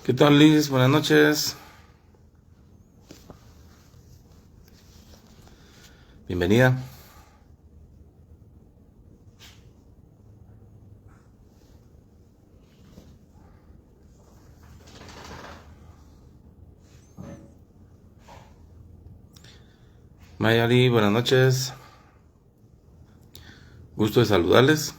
¿Qué tal, Liz? Buenas noches. Bienvenida. Mayari, buenas noches. Gusto de saludarles.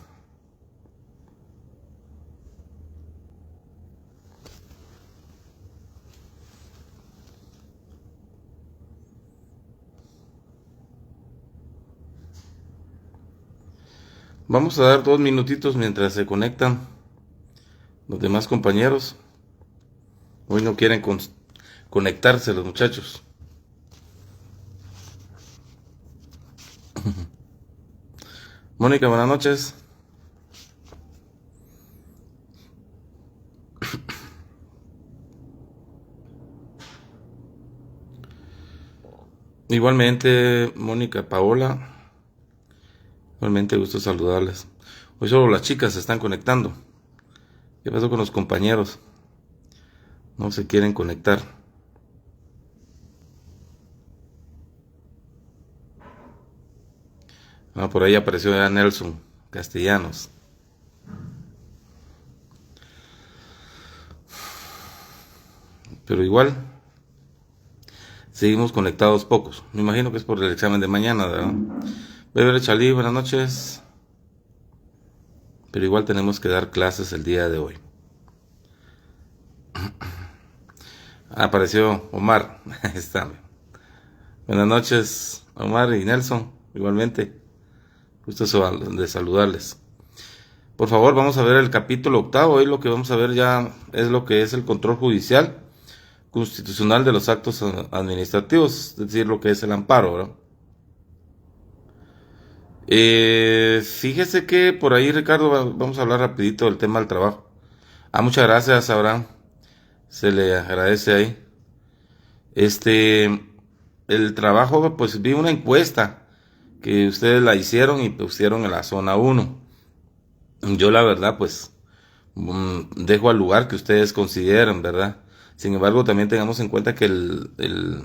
Vamos a dar 2 minutitos mientras se conectan los demás compañeros. Hoy no quieren conectarse los muchachos. Mónica, buenas noches. Igualmente, Mónica, Paola. Igualmente, gusto saludarles. Hoy solo las chicas se están conectando. ¿Qué pasó con los compañeros? No se quieren conectar. Por ahí apareció ya Nelson Castellanos. Pero igual, seguimos conectados pocos. Me imagino que es por el examen de mañana, ¿verdad? Bebe Chalí, buenas noches. Pero igual tenemos que dar clases el día de hoy. Apareció Omar. Está. Buenas noches, Omar y Nelson. Igualmente. Gusto de saludarles. Por favor, vamos a ver el capítulo 8. Hoy lo que vamos a ver ya es lo que es el control judicial constitucional de los actos administrativos, es decir, lo que es el amparo, ¿verdad? Fíjese que por ahí, Ricardo, vamos a hablar rapidito del tema del trabajo. Muchas gracias, Abraham. Se le agradece ahí. El trabajo, pues vi una encuesta que ustedes la hicieron y pusieron en la zona 1. Yo la verdad, pues, dejo al lugar que ustedes consideren, ¿verdad? Sin embargo, también tengamos en cuenta que el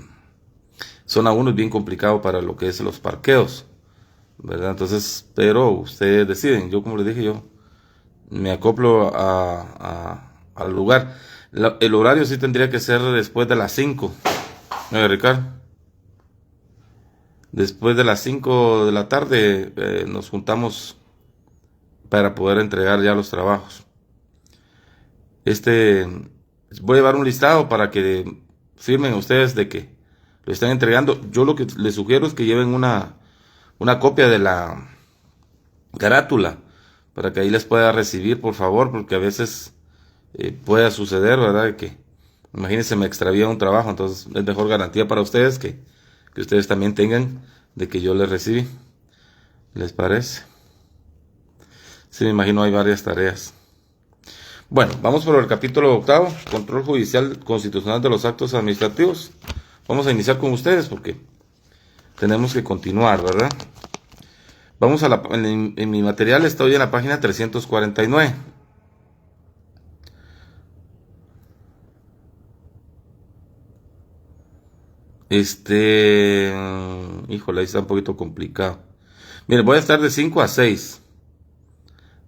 zona 1 es bien complicado para lo que es los parqueos, ¿verdad? Entonces, pero ustedes deciden. Yo, como les dije, yo me acoplo al lugar. El horario sí tendría que ser después de las 5. Ricardo, después de las 5 de la tarde nos juntamos para poder entregar ya los trabajos. Voy a llevar un listado para que firmen ustedes de que lo están entregando. Yo lo que les sugiero es que lleven una copia de la carátula para que ahí les pueda recibir, por favor, porque a veces pueda suceder, ¿verdad? Que imagínense, me extravía un trabajo, entonces es mejor garantía para ustedes que ustedes también tengan de que yo les recibí. ¿Les parece? Sí, me imagino hay varias tareas. Bueno, vamos por el capítulo 8, control judicial constitucional de los actos administrativos. Vamos a iniciar con ustedes porque tenemos que continuar, ¿verdad? Vamos en mi material estoy en la página 349. Híjole, ahí está un poquito complicado. Mire, voy a estar de 5 a 6.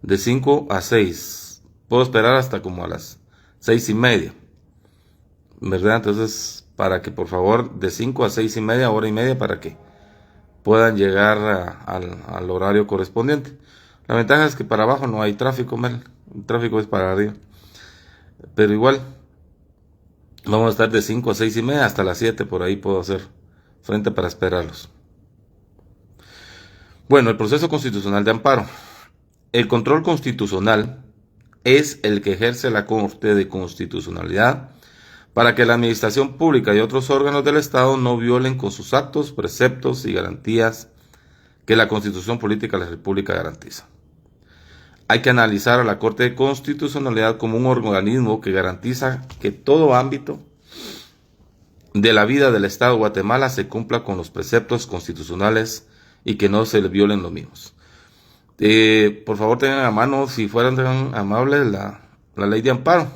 De 5 a 6. Puedo esperar hasta como a las 6:30. ¿Verdad? Entonces, para que por favor, de 5 a 6:30, hora y media, para que puedan llegar al horario correspondiente. La ventaja es que para abajo no hay tráfico, Mel. El tráfico es para arriba. Pero igual, vamos a estar de 5 a 6:30 hasta las 7, por ahí puedo hacer frente para esperarlos. Bueno, el proceso constitucional de amparo. El control constitucional es el que ejerce la Corte de Constitucionalidad para que la administración pública y otros órganos del Estado no violen con sus actos, preceptos y garantías que la Constitución Política de la República garantiza. Hay que analizar a la Corte de Constitucionalidad como un organismo que garantiza que todo ámbito de la vida del Estado de Guatemala se cumpla con los preceptos constitucionales y que no se le violen los mismos. Por favor, tengan a mano, si fueran tan amables, la ley de amparo.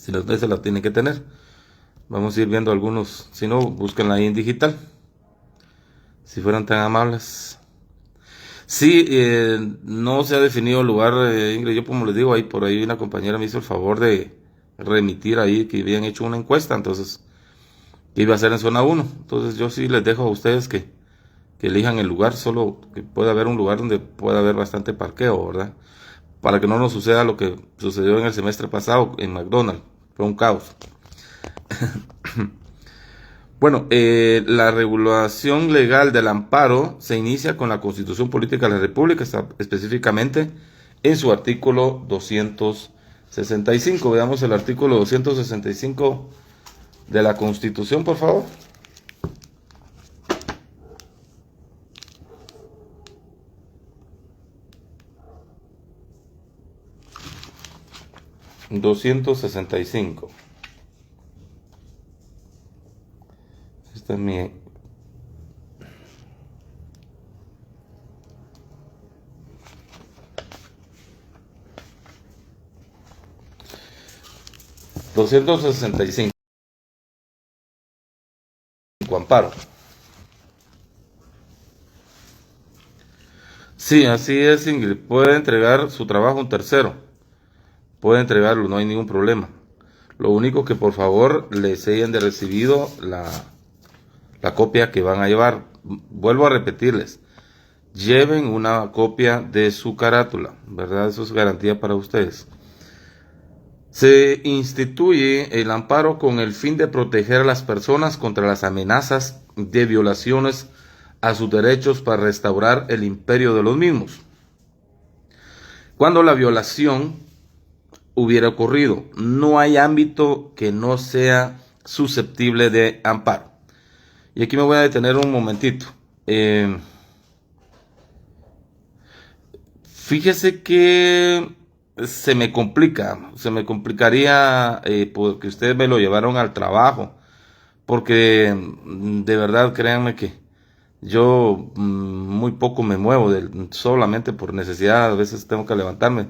Si no, ustedes se la tienen que tener. Vamos a ir viendo algunos. Si no, búsquenla ahí en digital. Si fueran tan amables. Sí, no se ha definido el lugar, Ingrid. Yo como les digo, ahí por ahí una compañera me hizo el favor de remitir ahí que habían hecho una encuesta, entonces, que iba a ser en zona 1. Entonces yo sí les dejo a ustedes que elijan el lugar, solo que pueda haber un lugar donde pueda haber bastante parqueo, ¿verdad? Para que no nos suceda lo que sucedió en el semestre pasado en McDonald's. Fue un caos. Bueno, la regulación legal del amparo se inicia con la Constitución Política de la República, específicamente en su artículo 265. Veamos el artículo 265 de la Constitución, por favor. ...265... Esta es mi... ...265... amparo. Sí, así es, Ingrid. Puede entregar su trabajo a un tercero. Puede entregarlo, no hay ningún problema. Lo único que por favor les hayan de recibido la copia que van a llevar. Vuelvo a repetirles. Lleven una copia de su carátula, ¿verdad? Eso es garantía para ustedes. Se instituye el amparo con el fin de proteger a las personas contra las amenazas de violaciones a sus derechos para restaurar el imperio de los mismos. Cuando la violación hubiera ocurrido, no hay ámbito que no sea susceptible de amparo. Y aquí me voy a detener un momentito. Fíjese que se me complicaría porque ustedes me lo llevaron al trabajo, porque de verdad créanme que yo muy poco me muevo, solamente por necesidad, a veces tengo que levantarme,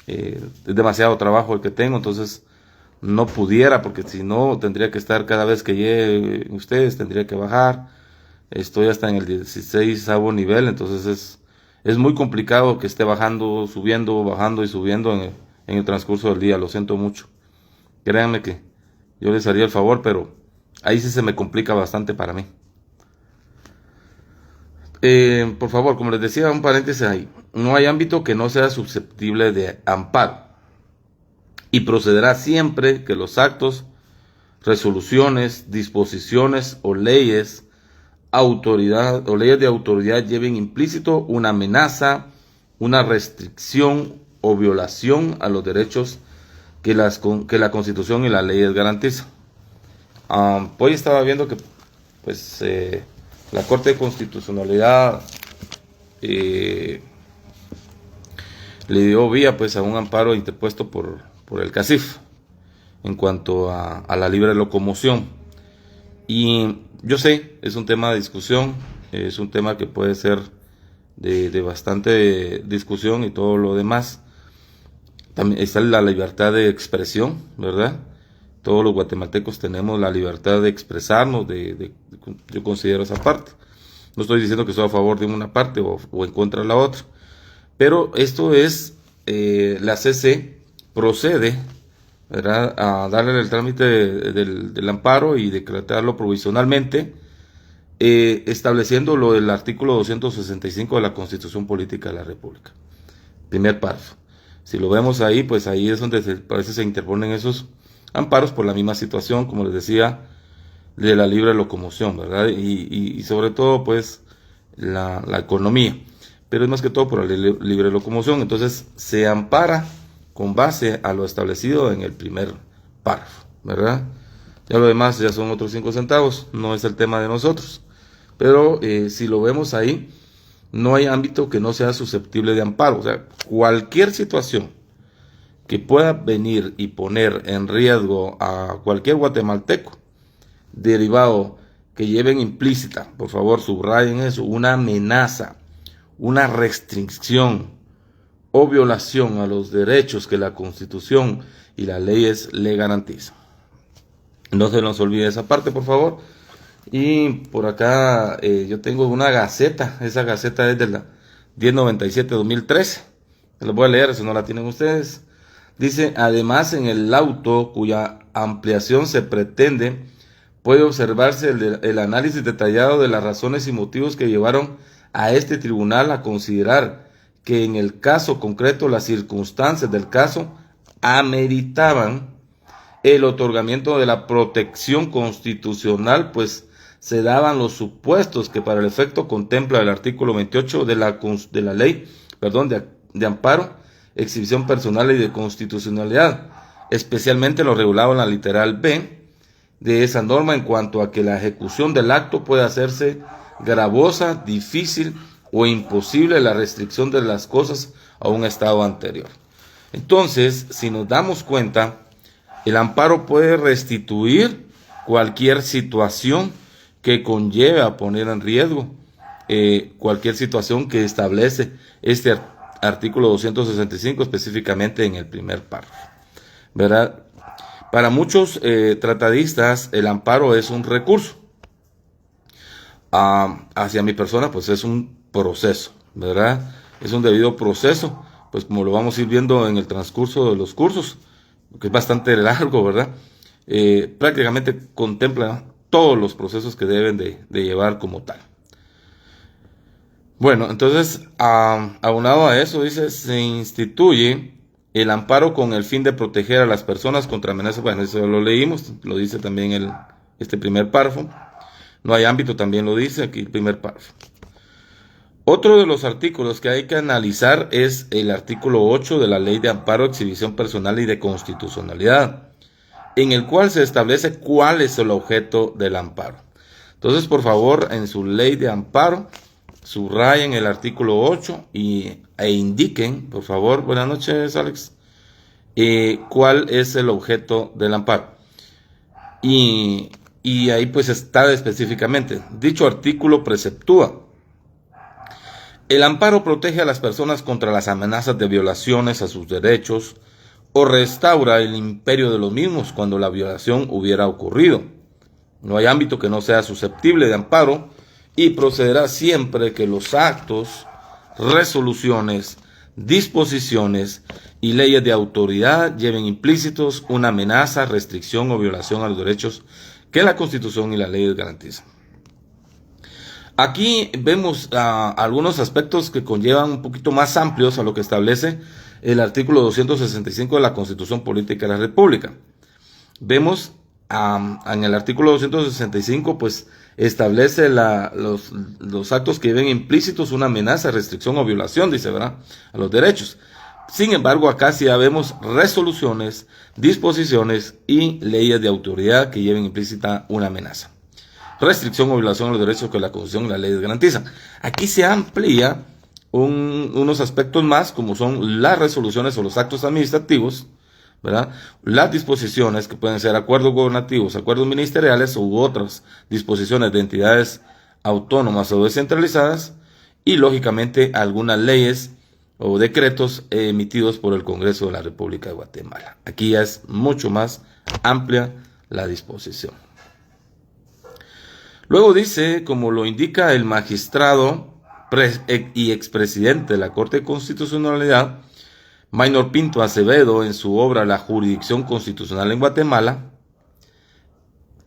es demasiado trabajo el que tengo, entonces no pudiera, porque si no tendría que estar cada vez que llegue ustedes, tendría que bajar, estoy hasta en el 16º nivel, entonces es muy complicado que esté bajando, subiendo, bajando y subiendo en el transcurso del día, lo siento mucho. Créanme que yo les haría el favor, pero ahí sí se me complica bastante para mí. Por favor, como les decía, un paréntesis ahí. No hay ámbito que no sea susceptible de amparo. Y procederá siempre que los actos, resoluciones, disposiciones o leyes de autoridad lleven implícito una amenaza, una restricción o violación a los derechos que la Constitución y las leyes garantizan. Hoy estaba viendo que pues la Corte de Constitucionalidad le dio vía pues a un amparo interpuesto por el CACIF en cuanto a la libre locomoción. Y yo sé, es un tema de discusión, es un tema que puede ser de bastante discusión y todo lo demás. También está la libertad de expresión, ¿verdad? Todos los guatemaltecos tenemos la libertad de expresarnos, yo considero esa parte. No estoy diciendo que estoy a favor de una parte o en contra de la otra, pero esto es, la CC procede, ¿verdad?, a darle el trámite del amparo y decretarlo provisionalmente, estableciendo lo del artículo 265 de la Constitución Política de la República. Primer párrafo. Si lo vemos ahí, pues ahí es donde parece se interponen esos amparos por la misma situación, como les decía, de la libre locomoción, ¿verdad? Y sobre todo, pues, la economía. Pero es más que todo por la libre locomoción. Entonces, se ampara con base a lo establecido en el primer párrafo, ¿verdad? Ya lo demás ya son otros 5 centavos, no es el tema de nosotros. Pero si lo vemos ahí, no hay ámbito que no sea susceptible de amparo. O sea, cualquier situación que pueda venir y poner en riesgo a cualquier guatemalteco, derivado que lleven implícita, por favor subrayen eso, una amenaza, una restricción, o violación a los derechos que la Constitución y las leyes le garantizan. No se nos olvide esa parte, por favor. Y por acá yo tengo una gaceta. Esa gaceta es de la 1097-2013. Les voy a leer si no la tienen ustedes. Dice: además, en el auto cuya ampliación se pretende, puede observarse el análisis detallado de las razones y motivos que llevaron a este tribunal a considerar que en el caso concreto las circunstancias del caso ameritaban el otorgamiento de la protección constitucional, pues se daban los supuestos que para el efecto contempla el artículo 28 de la ley, de amparo, exhibición personal y de constitucionalidad, especialmente lo regulado en la literal B de esa norma en cuanto a que la ejecución del acto puede hacerse gravosa, difícil o imposible la restricción de las cosas a un estado anterior. Entonces, si nos damos cuenta, el amparo puede restituir cualquier situación que conlleve a poner en riesgo cualquier situación que establece este artículo 265 específicamente en el primer párrafo, ¿verdad? Para muchos tratadistas el amparo es un recurso. Hacia mi persona pues es un proceso, ¿verdad? Es un debido proceso, pues como lo vamos a ir viendo en el transcurso de los cursos, que es bastante largo, ¿verdad? Prácticamente contempla todos los procesos que deben de llevar como tal. Bueno, entonces, aunado a eso, dice, se instituye el amparo con el fin de proteger a las personas contra amenazas. Bueno, eso lo leímos, lo dice también este primer párrafo. No hay ámbito, también lo dice aquí el primer párrafo. Otro de los artículos que hay que analizar es el artículo 8 de la Ley de Amparo, Exhibición Personal y de Constitucionalidad, en el cual se establece cuál es el objeto del amparo. Entonces, por favor, en su Ley de Amparo, subrayen el artículo 8 e indiquen, por favor, buenas noches, Alex, cuál es el objeto del amparo. Y ahí pues está específicamente. Dicho artículo preceptúa: el amparo protege a las personas contra las amenazas de violaciones a sus derechos o restaura el imperio de los mismos cuando la violación hubiera ocurrido. No hay ámbito que no sea susceptible de amparo y procederá siempre que los actos, resoluciones, disposiciones y leyes de autoridad lleven implícitos una amenaza, restricción o violación a los derechos que la Constitución y las leyes garantizan. Aquí vemos algunos aspectos que conllevan un poquito más amplios a lo que establece el artículo 265 de la Constitución Política de la República. Vemos en el artículo 265 pues establece los actos que lleven implícitos una amenaza, restricción o violación, dice, ¿verdad?, a los derechos. Sin embargo, acá sí ya vemos resoluciones, disposiciones y leyes de autoridad que lleven implícita una amenaza, restricción o violación a los derechos que la Constitución y las leyes garantizan. Aquí se amplía unos aspectos más, como son las resoluciones o los actos administrativos, ¿verdad?, las disposiciones que pueden ser acuerdos gubernativos, acuerdos ministeriales u otras disposiciones de entidades autónomas o descentralizadas, y lógicamente algunas leyes o decretos emitidos por el Congreso de la República de Guatemala. Aquí ya es mucho más amplia la disposición. Luego dice, como lo indica el magistrado y expresidente de la Corte de Constitucionalidad, Maynor Pinto Acevedo, en su obra La jurisdicción constitucional en Guatemala,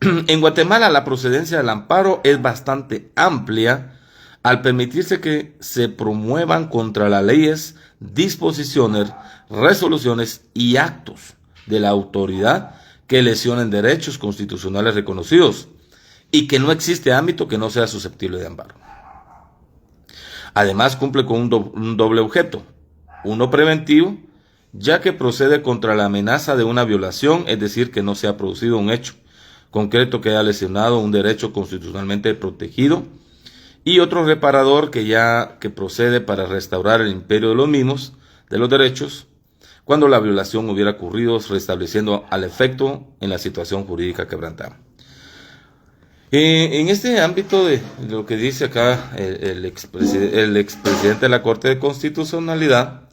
en Guatemala la procedencia del amparo es bastante amplia al permitirse que se promuevan contra las leyes, disposiciones, resoluciones y actos de la autoridad que lesionen derechos constitucionales reconocidos y que no existe ámbito que no sea susceptible de amparo. Además, cumple con un doble objeto: uno preventivo, ya que procede contra la amenaza de una violación, es decir, que no se ha producido un hecho concreto que haya lesionado un derecho constitucionalmente protegido, y otro reparador que procede para restaurar el imperio de los mismos, de los derechos, cuando la violación hubiera ocurrido, restableciendo al efecto en la situación jurídica quebrantada. En este ámbito de lo que dice acá el expresidente de la Corte de Constitucionalidad,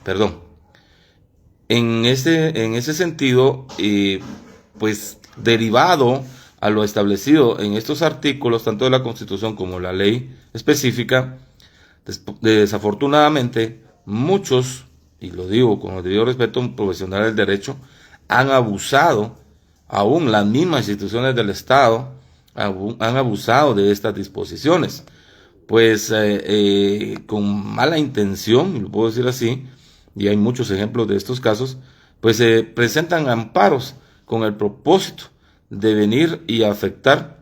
Perdón. En ese sentido, pues derivado a lo establecido en estos artículos, tanto de la Constitución como la ley específica, desafortunadamente muchos, y lo digo con el debido respeto, profesionales del derecho, han abusado, aún las mismas instituciones del Estado, han abusado de estas disposiciones, pues con mala intención, lo puedo decir así, y hay muchos ejemplos de estos casos, pues se presentan amparos con el propósito de venir y afectar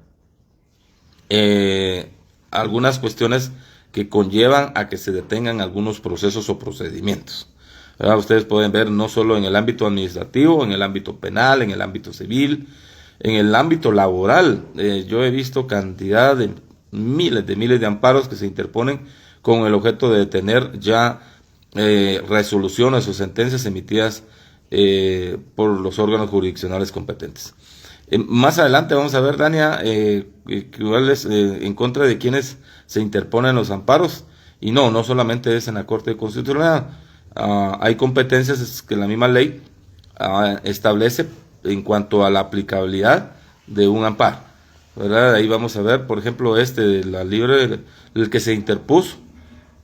algunas cuestiones que conllevan a que se detengan algunos procesos o procedimientos. ¿Verdad? Ustedes pueden ver no solo en el ámbito administrativo, en el ámbito penal, en el ámbito civil, en el ámbito laboral. Yo he visto cantidad de miles de amparos que se interponen con el objeto de detener ya resoluciones o sentencias emitidas por los órganos jurisdiccionales competentes. Más adelante vamos a ver, Dania, en contra de quienes se interponen los amparos, y no solamente es en la Corte Constitucional. Hay competencias que la misma ley establece en cuanto a la aplicabilidad de un amparo, ¿verdad? Ahí vamos a ver, por ejemplo, de la libre, el que se interpuso,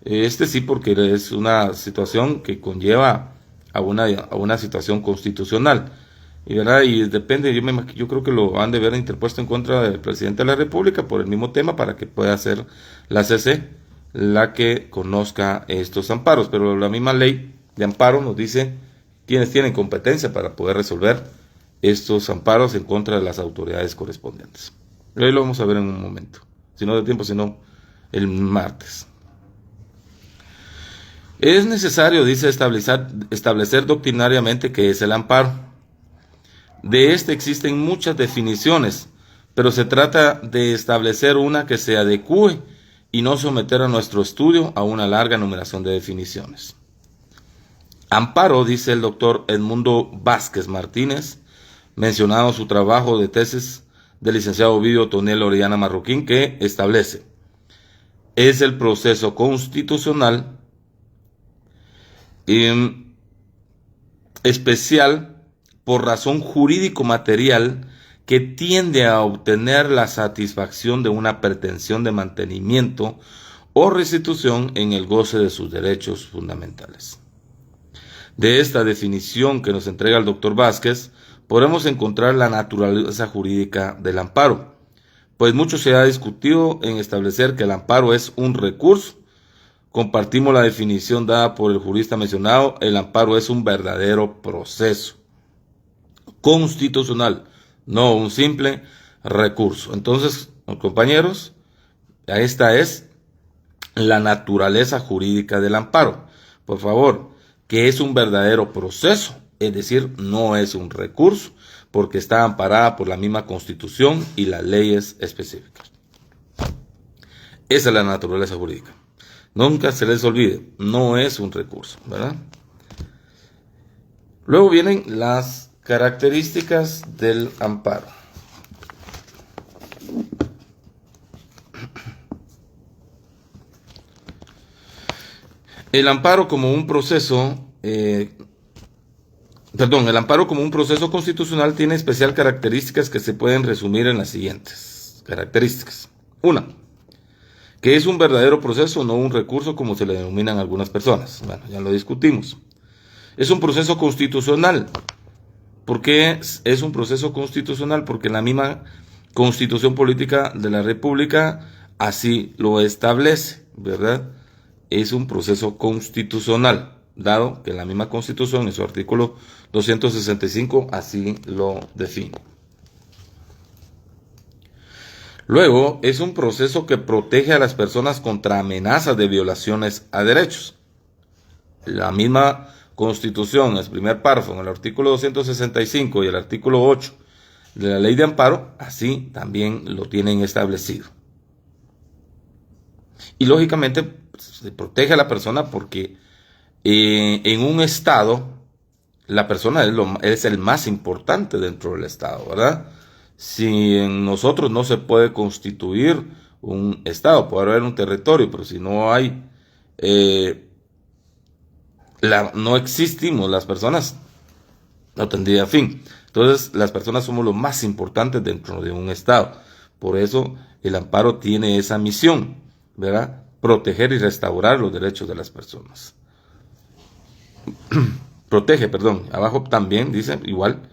sí, porque es una situación que conlleva a una situación constitucional. Y, ¿verdad? Y depende, yo creo que lo han de ver interpuesto en contra del presidente de la República por el mismo tema, para que pueda ser la CC la que conozca estos amparos. Pero la misma ley de amparo nos dice quiénes tienen competencia para poder resolver estos amparos en contra de las autoridades correspondientes. Hoy lo vamos a ver en un momento, si no de tiempo, sino el martes. Es necesario, dice, establecer doctrinariamente qué es el amparo. De existen muchas definiciones, pero se trata de establecer una que se adecúe y no someter a nuestro estudio a una larga enumeración de definiciones. Amparo, dice el doctor Edmundo Vázquez Martínez, mencionado su trabajo de tesis del licenciado Ovidio Tonel Orellana Marroquín, que establece: es el proceso constitucional especial por razón jurídico-material que tiende a obtener la satisfacción de una pretensión de mantenimiento o restitución en el goce de sus derechos fundamentales. De esta definición que nos entrega el doctor Vázquez, podemos encontrar la naturaleza jurídica del amparo, pues mucho se ha discutido en establecer que el amparo es un recurso. Compartimos la definición dada por el jurista mencionado: el amparo es un verdadero proceso constitucional, no un simple recurso. Entonces, compañeros, esta es la naturaleza jurídica del amparo. Por favor, que es un verdadero proceso, es decir, no es un recurso, porque está amparada por la misma Constitución y las leyes específicas. Esa es la naturaleza jurídica. Nunca se les olvide, no es un recurso, ¿verdad? Luego vienen las características del amparo. El amparo como un proceso, el amparo como un proceso constitucional tiene especial características que se pueden resumir en las siguientes características. Una, que es un verdadero proceso, no un recurso como se le denominan algunas personas. Bueno, ya lo discutimos. Es un proceso constitucional. ¿Por qué es un proceso constitucional? Porque la misma Constitución Política de la República así lo establece, ¿verdad? Es un proceso constitucional, dado que la misma Constitución en su artículo 265 así lo define. Luego, es un proceso que protege a las personas contra amenazas de violaciones a derechos. La misma Constitución, en el primer párrafo, en el artículo 265 y el artículo 8 de la Ley de Amparo, así también lo tienen establecido. Y lógicamente se protege a la persona porque en un Estado la persona es el más importante dentro del Estado, ¿verdad? Si en nosotros no se puede constituir un Estado, puede haber un territorio, pero si no hay no existimos las personas, no tendría fin. Entonces, las personas somos lo más importante dentro de un Estado. Por eso, el amparo tiene esa misión, ¿verdad? Proteger y restaurar los derechos de las personas. Protege, perdón. Abajo también dice, igual,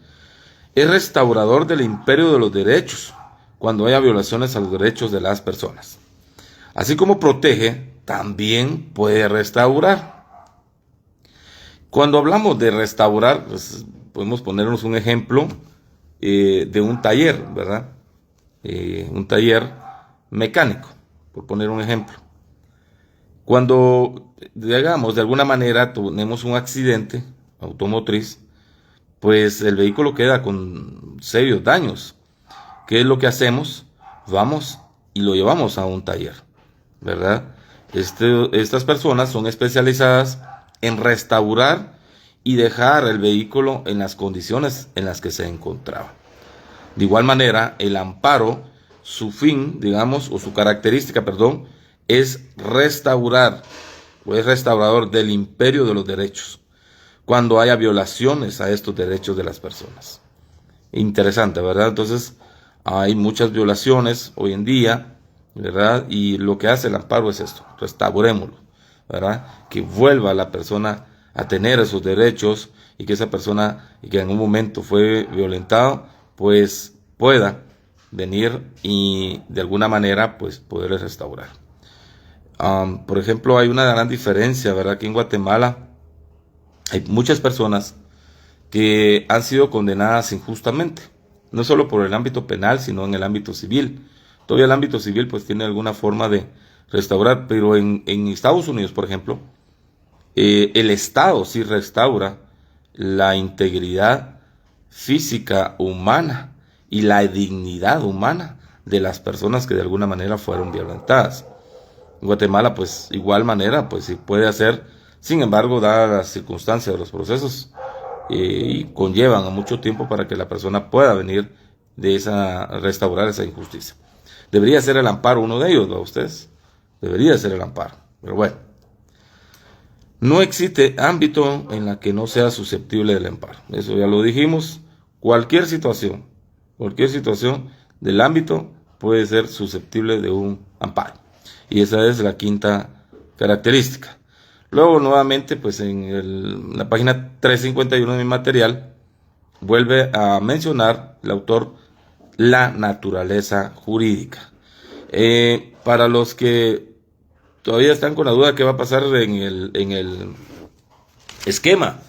es restaurador del imperio de los derechos cuando haya violaciones a los derechos de las personas. Así como protege, también puede restaurar. Cuando hablamos de restaurar, pues podemos ponernos un ejemplo de un taller, ¿verdad? Un taller mecánico, por poner un ejemplo. Cuando, digamos, de alguna manera tenemos un accidente automotriz, pues el vehículo queda con serios daños. ¿Qué es lo que hacemos? Vamos y lo llevamos a un taller, ¿verdad? Estas personas son especializadas en restaurar y dejar el vehículo en las condiciones en las que se encontraba. De igual manera, el amparo, su fin, digamos, o su característica, perdón, es restaurar, o es restaurador del imperio de los derechos, cuando haya violaciones a estos derechos de las personas. Interesante, ¿verdad? Entonces, hay muchas violaciones hoy en día, ¿verdad? Y lo que hace el amparo es esto, restaurémoslo, ¿verdad? Que vuelva la persona a tener esos derechos y que esa persona y que en un momento fue violentado, pues pueda venir y de alguna manera pues poderle restaurar. Por ejemplo, hay una gran diferencia, ¿verdad? Aquí en Guatemala hay muchas personas que han sido condenadas injustamente, no solo por el ámbito penal, sino en el ámbito civil. Todavía el ámbito civil pues tiene alguna forma de restaurar, pero en Estados Unidos, por ejemplo, el Estado sí restaura la integridad física humana y la dignidad humana de las personas que de alguna manera fueron violentadas. En Guatemala, pues, igual manera, pues sí puede hacer, sin embargo, dadas las circunstancias de los procesos, y conllevan a mucho tiempo para que la persona pueda venir restaurar esa injusticia. Debería ser el amparo uno de ellos, ¿no? Ustedes, debería ser el amparo, pero bueno. No existe ámbito en la que no sea susceptible del amparo. Eso ya lo dijimos. Cualquier situación del ámbito puede ser susceptible de un amparo. Y esa es la quinta característica. Luego, nuevamente, pues en la página 351 de mi material, vuelve a mencionar el autor la naturaleza jurídica. Para los que todavía están con la duda de qué va a pasar en el esquema,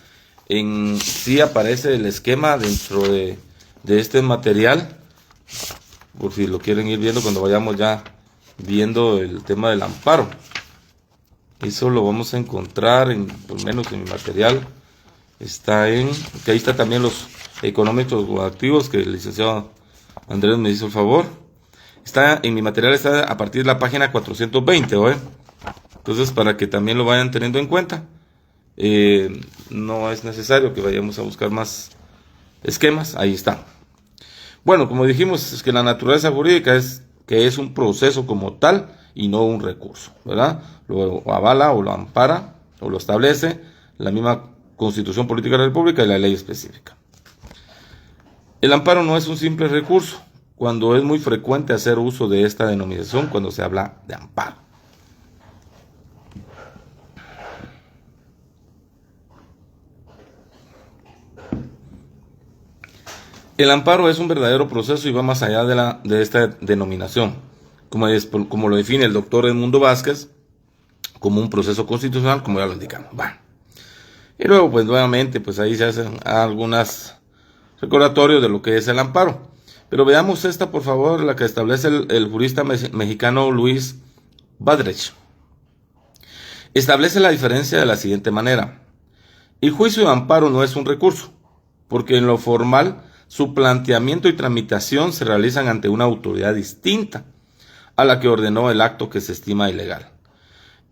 sí aparece el esquema dentro de este material, por si lo quieren ir viendo cuando vayamos ya viendo el tema del amparo. Eso lo vamos a encontrar por menos en mi material. Está que ahí está también los económicos o activos que el licenciado Andrés me hizo el favor. Está en mi material, está a partir de la página 420, ¿eh? Entonces, para que también lo vayan teniendo en cuenta, no es necesario que vayamos a buscar más esquemas, ahí está. Bueno, como dijimos, es que la naturaleza jurídica es que es un proceso como tal y no un recurso, ¿verdad? Lo avala o lo ampara o lo establece la misma Constitución Política de la República y la ley específica. El amparo no es un simple recurso, cuando es muy frecuente hacer uso de esta denominación cuando se habla de amparo. El amparo es un verdadero proceso y va más allá de esta denominación, como lo define el doctor Edmundo Vázquez, como un proceso constitucional, como ya lo indicamos. Bueno. Y luego, pues nuevamente, pues ahí se hacen algunos recordatorios de lo que es el amparo. Pero veamos esta, por favor, la que establece el jurista mexicano Luis Badrech. Establece la diferencia de la siguiente manera. El juicio de amparo no es un recurso, porque en lo formal su planteamiento y tramitación se realizan ante una autoridad distinta a la que ordenó el acto que se estima ilegal.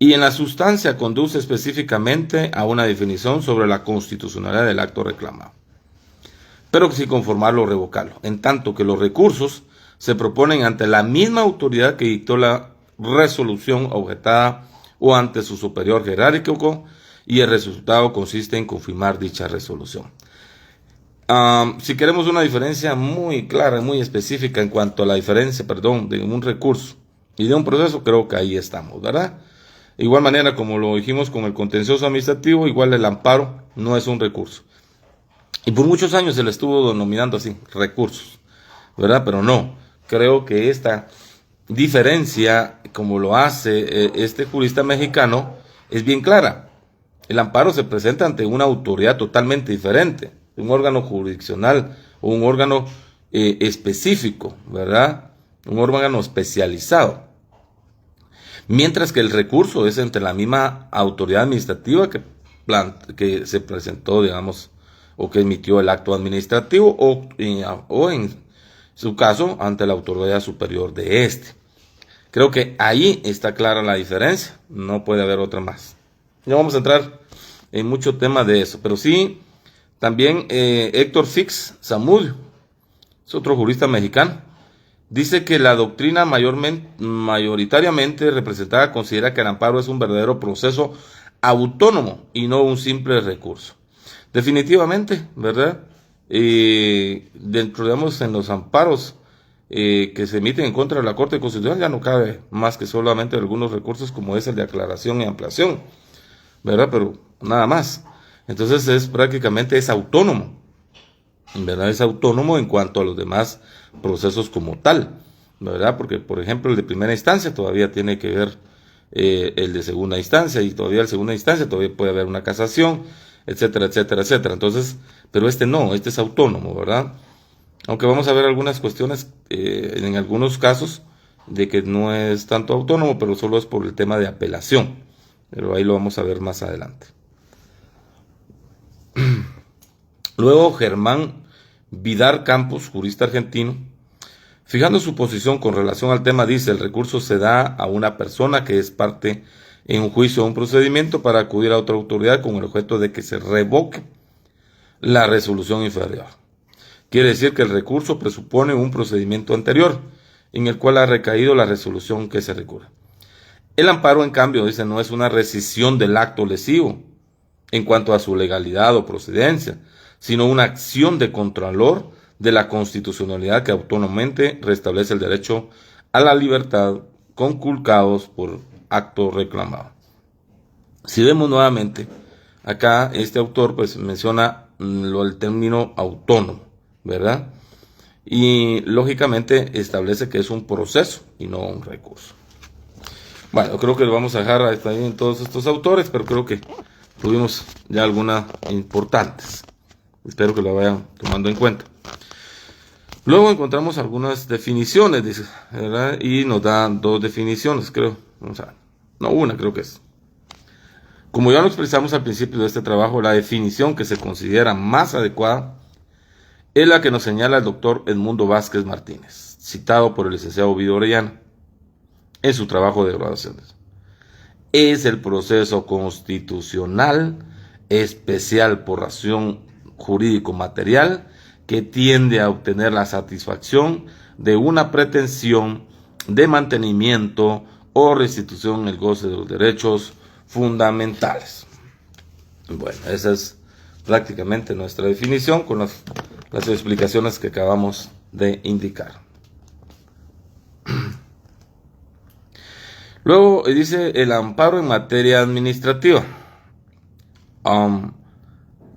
Y en la sustancia conduce específicamente a una definición sobre la constitucionalidad del acto reclamado, pero sin conformarlo o revocarlo, en tanto que los recursos se proponen ante la misma autoridad que dictó la resolución objetada o ante su superior jerárquico y el resultado consiste en confirmar dicha resolución. Si queremos una diferencia muy clara, muy específica en cuanto a la diferencia, de un recurso y de un proceso, creo que ahí estamos, ¿verdad? De igual manera, como lo dijimos con el contencioso administrativo, igual el amparo no es un recurso. Y por muchos años se le estuvo denominando así, recursos, ¿verdad? Pero no, creo que esta diferencia, como lo hace este jurista mexicano, es bien clara. El amparo se presenta ante una autoridad totalmente diferente, un órgano jurisdiccional o un órgano específico, ¿verdad? Un órgano especializado. Mientras que el recurso es entre la misma autoridad administrativa que se presentó, digamos, o que emitió el acto administrativo o en su caso ante la autoridad superior de este. Creo que ahí está clara la diferencia, no puede haber otra más. No vamos a entrar en mucho tema de eso, pero sí, también Héctor Fix Zamudio, es otro jurista mexicano, dice que la doctrina mayoritariamente representada considera que el amparo es un verdadero proceso autónomo y no un simple recurso. Definitivamente, ¿verdad? Dentro, digamos, en los amparos que se emiten en contra de la Corte Constitucional ya no cabe más que solamente algunos recursos como es el de aclaración y ampliación, ¿verdad? Pero nada más. Entonces es autónomo, ¿verdad? Es autónomo en cuanto a los demás procesos como tal, ¿verdad? Porque, por ejemplo, el de primera instancia todavía tiene que ver el de segunda instancia, y todavía el de segunda instancia todavía puede haber una casación, etcétera, etcétera, etcétera. Entonces, pero este no, este es autónomo, ¿verdad? Aunque vamos a ver algunas cuestiones, en algunos casos, de que no es tanto autónomo, pero solo es por el tema de apelación. Pero ahí lo vamos a ver más adelante. Luego, Germán Vidar Campos, jurista argentino, fijando su posición con relación al tema, dice: el recurso se da a una persona que es parte en un juicio o un procedimiento para acudir a otra autoridad con el objeto de que se revoque la resolución inferior. Quiere decir que el recurso presupone un procedimiento anterior en el cual ha recaído la resolución que se recurre. El amparo, en cambio, dice, no es una rescisión del acto lesivo en cuanto a su legalidad o procedencia, sino una acción de contralor de la constitucionalidad que autónomamente restablece el derecho a la libertad conculcados por acto reclamado. Si vemos nuevamente, acá este autor pues menciona el término autónomo, ¿verdad? Y lógicamente establece que es un proceso y no un recurso. Bueno, creo que lo vamos a dejar también en todos estos autores, pero creo que tuvimos ya algunas importantes. Espero que lo vayan tomando en cuenta. Luego encontramos algunas definiciones, dice, ¿verdad? Y nos dan dos definiciones, creo. Vamos a ver. No, una creo que es. Como ya lo expresamos al principio de este trabajo, la definición que se considera más adecuada es la que nos señala el doctor Edmundo Vázquez Martínez, citado por el licenciado Ovidio Orellana en su trabajo de graduación. Es el proceso constitucional especial por razón jurídico-material que tiende a obtener la satisfacción de una pretensión de mantenimiento o restitución en el goce de los derechos fundamentales. Bueno, esa es prácticamente nuestra definición con las explicaciones que acabamos de indicar. Luego dice el amparo en materia administrativa.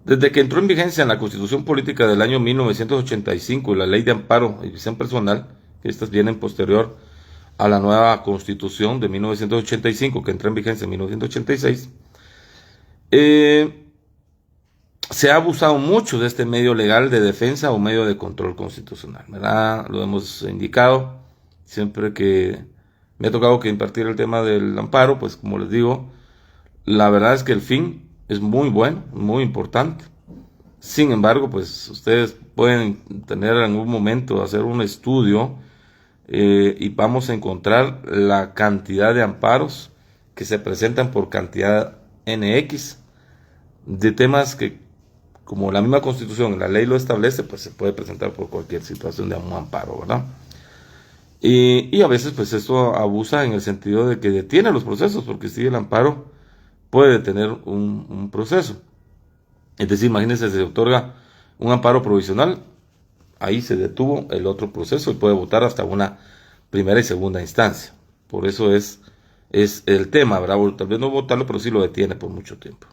Desde que entró en vigencia en la Constitución Política del año 1985 y la Ley de Amparo y Visión Personal, que estas vienen posterior a la nueva Constitución de 1985, que entró en vigencia en 1986, se ha abusado mucho de este medio legal de defensa o medio de control constitucional, ¿verdad? Lo hemos indicado siempre que me ha tocado que impartir el tema del amparo, pues como les digo, la verdad es que el fin es muy bueno, muy importante. Sin embargo, pues ustedes pueden tener en algún momento hacer un estudio y vamos a encontrar la cantidad de amparos que se presentan por cantidad NX de temas que, como la misma Constitución, la ley lo establece, pues se puede presentar por cualquier situación de un amparo, ¿verdad? Y a veces pues esto abusa en el sentido de que detiene los procesos, porque si el amparo puede detener un proceso. Es decir, imagínense, se otorga un amparo provisional, ahí se detuvo el otro proceso y puede votar hasta una primera y segunda instancia. Por eso es el tema, ¿verdad? O tal vez no votarlo, pero sí lo detiene por mucho tiempo.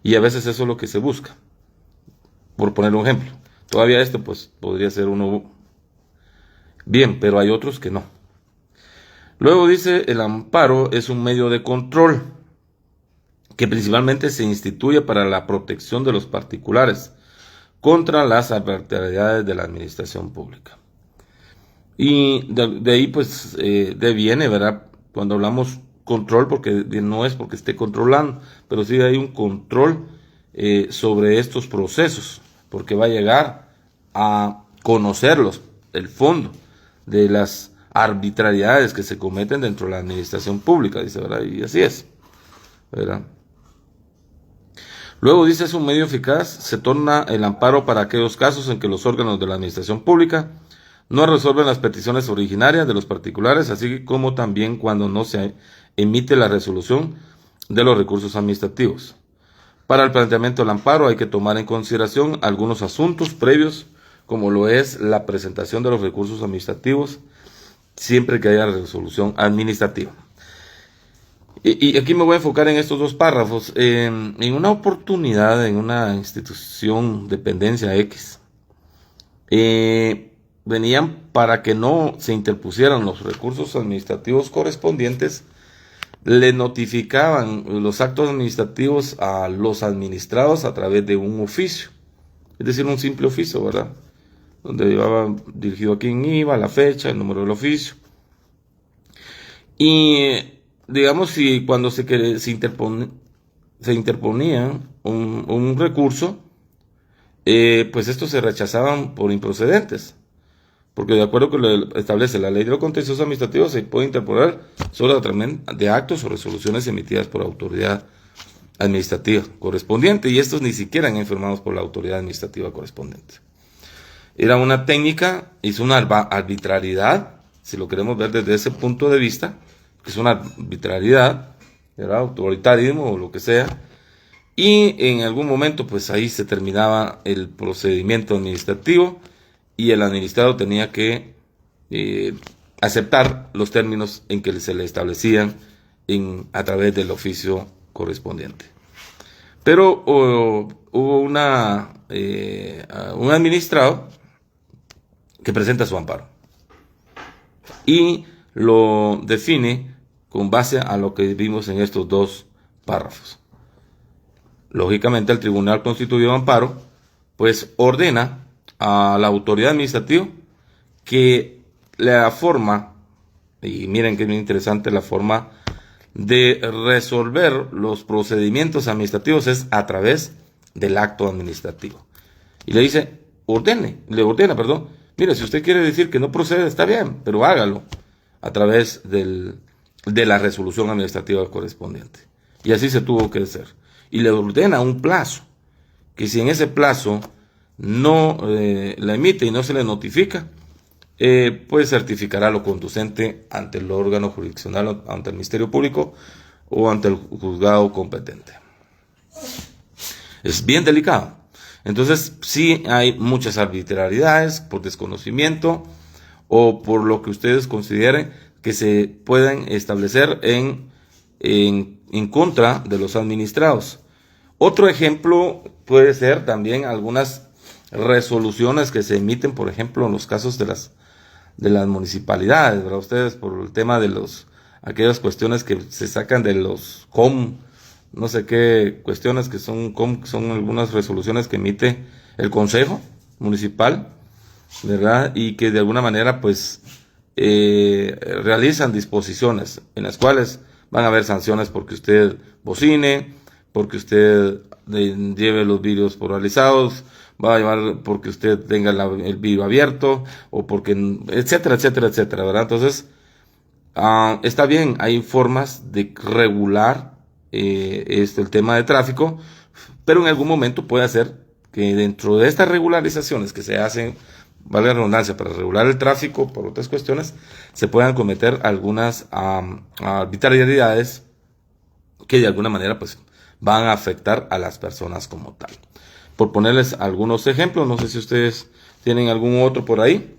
Y a veces eso es lo que se busca. Por poner un ejemplo, todavía esto pues podría ser uno bien, pero hay otros que no. Luego dice, el amparo es un medio de control que principalmente se instituye para la protección de los particulares contra las arbitrariedades de la administración pública. Y de ahí pues deviene, ¿verdad? Cuando hablamos control, porque no es porque esté controlando, pero sí hay un control sobre estos procesos, porque va a llegar a conocerlos, el fondo de las arbitrariedades que se cometen dentro de la administración pública, dice, ¿verdad? Y así es, ¿verdad? Luego dice, es un medio eficaz, se torna el amparo para aquellos casos en que los órganos de la administración pública no resuelven las peticiones originarias de los particulares, así como también cuando no se emite la resolución de los recursos administrativos. Para el planteamiento del amparo hay que tomar en consideración algunos asuntos previos, como lo es la presentación de los recursos administrativos, siempre que haya resolución administrativa. Y aquí me voy a enfocar en estos dos párrafos. En una oportunidad, en una institución, dependencia X, venían para que no se interpusieran los recursos administrativos correspondientes, le notificaban los actos administrativos a los administrados a través de un oficio, es decir, un simple oficio, ¿verdad? Donde llevaba dirigido a quién iba, la fecha, el número del oficio. Y digamos, si cuando se interponía un recurso, pues estos se rechazaban por improcedentes, porque de acuerdo con lo que establece la ley de lo contencioso administrativo, se puede interponer solo a través de actos o resoluciones emitidas por autoridad administrativa correspondiente, y estos ni siquiera eran informados por la autoridad administrativa correspondiente. Era una técnica, es una arbitrariedad, si lo queremos ver desde ese punto de vista, que es una arbitrariedad, era autoritarismo o lo que sea, y en algún momento pues ahí se terminaba el procedimiento administrativo y el administrado tenía que aceptar los términos en que se le establecían a través del oficio correspondiente. Pero hubo un administrado que presenta su amparo y lo define con base a lo que vimos en estos dos párrafos. Lógicamente, el Tribunal Constituido de Amparo pues ordena a la autoridad administrativa que la forma, y miren que es muy interesante, la forma de resolver los procedimientos administrativos es a través del acto administrativo. Y le dice, le ordena, mire, si usted quiere decir que no procede, está bien, pero hágalo a través de la resolución administrativa correspondiente. Y así se tuvo que hacer. Y le ordena un plazo, que si en ese plazo no la emite y no se le notifica, pues certificará lo conducente ante el órgano jurisdiccional, ante el Ministerio Público o ante el juzgado competente. Es bien delicado. Entonces, sí hay muchas arbitrariedades por desconocimiento o por lo que ustedes consideren que se pueden establecer en contra de los administrados. Otro ejemplo puede ser también algunas resoluciones que se emiten, por ejemplo, en los casos de las municipalidades, ¿verdad? Ustedes por el tema de aquellas cuestiones que se sacan de los COM, no sé qué cuestiones que son algunas resoluciones que emite el Consejo Municipal, ¿verdad? Y que de alguna manera pues realizan disposiciones en las cuales van a haber sanciones porque usted bocine, porque usted lleve los vidrios polarizados, va a llevar porque usted tenga el vidrio abierto, o porque, etcétera, etcétera, etcétera, ¿verdad? Entonces, está bien, hay formas de regular el tema de tráfico, pero en algún momento puede ser que dentro de estas regularizaciones que se hacen, valga la redundancia, para regular el tráfico por otras cuestiones, se puedan cometer algunas arbitrariedades que de alguna manera pues van a afectar a las personas como tal. Por ponerles algunos ejemplos, no sé si ustedes tienen algún otro por ahí,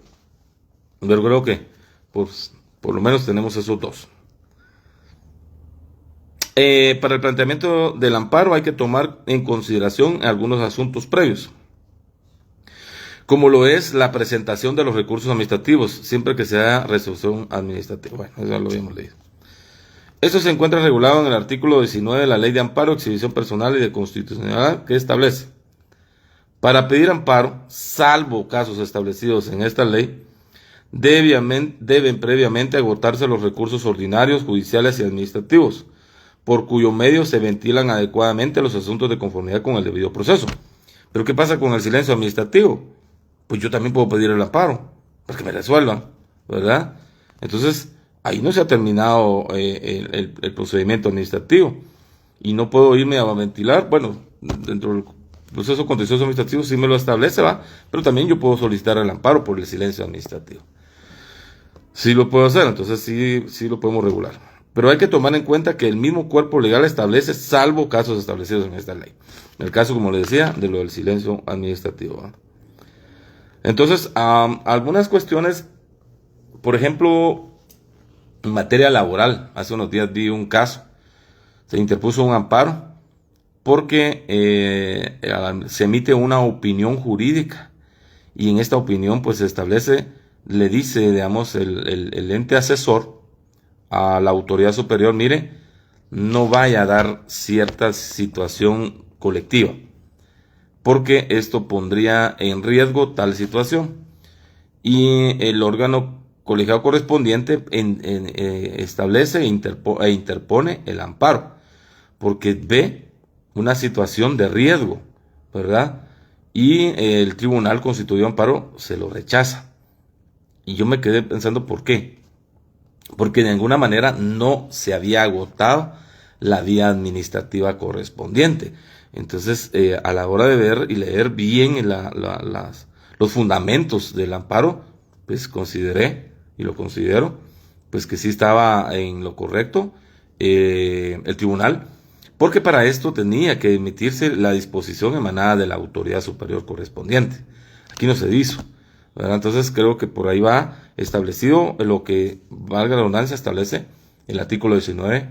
pero creo que pues, por lo menos tenemos esos dos. Para el planteamiento del amparo hay que tomar en consideración algunos asuntos previos, como lo es la presentación de los recursos administrativos, siempre que sea resolución administrativa. Bueno, eso lo habíamos leído. Esto se encuentra regulado en el artículo 19 de la Ley de Amparo, Exhibición Personal y de Constitucionalidad, que establece: para pedir amparo, salvo casos establecidos en esta ley, deben previamente agotarse los recursos ordinarios, judiciales y administrativos, por cuyo medio se ventilan adecuadamente los asuntos de conformidad con el debido proceso. Pero ¿qué pasa con el silencio administrativo? Pues yo también puedo pedir el amparo, para que me resuelvan, ¿verdad? Entonces, ahí no se ha terminado el procedimiento administrativo, y no puedo irme a ventilar. Bueno, dentro del proceso contencioso administrativo sí me lo establece, ¿va? Pero también yo puedo solicitar el amparo por el silencio administrativo. Sí lo puedo hacer, entonces sí lo podemos regular. Pero hay que tomar en cuenta que el mismo cuerpo legal establece, salvo casos establecidos en esta ley. En el caso, como le decía, de lo del silencio administrativo, ¿va? Entonces, algunas cuestiones, por ejemplo, en materia laboral, hace unos días vi un caso, se interpuso un amparo porque se emite una opinión jurídica, y en esta opinión pues se establece, le dice, digamos, el ente asesor a la autoridad superior: mire, no vaya a dar cierta situación colectiva, porque esto pondría en riesgo tal situación. Y el órgano colegiado correspondiente establece e interpone el amparo, porque ve una situación de riesgo, ¿verdad? Y el Tribunal Constituido de Amparo se lo rechaza. Y yo me quedé pensando, ¿por qué? Porque de alguna manera no se había agotado la vía administrativa correspondiente. Entonces, a la hora de ver y leer bien los fundamentos del amparo, pues consideré, y lo considero, pues que sí estaba en lo correcto el tribunal, porque para esto tenía que emitirse la disposición emanada de la autoridad superior correspondiente. Aquí no se hizo, ¿verdad? Entonces creo que por ahí va establecido lo que, valga la redundancia, establece el artículo 19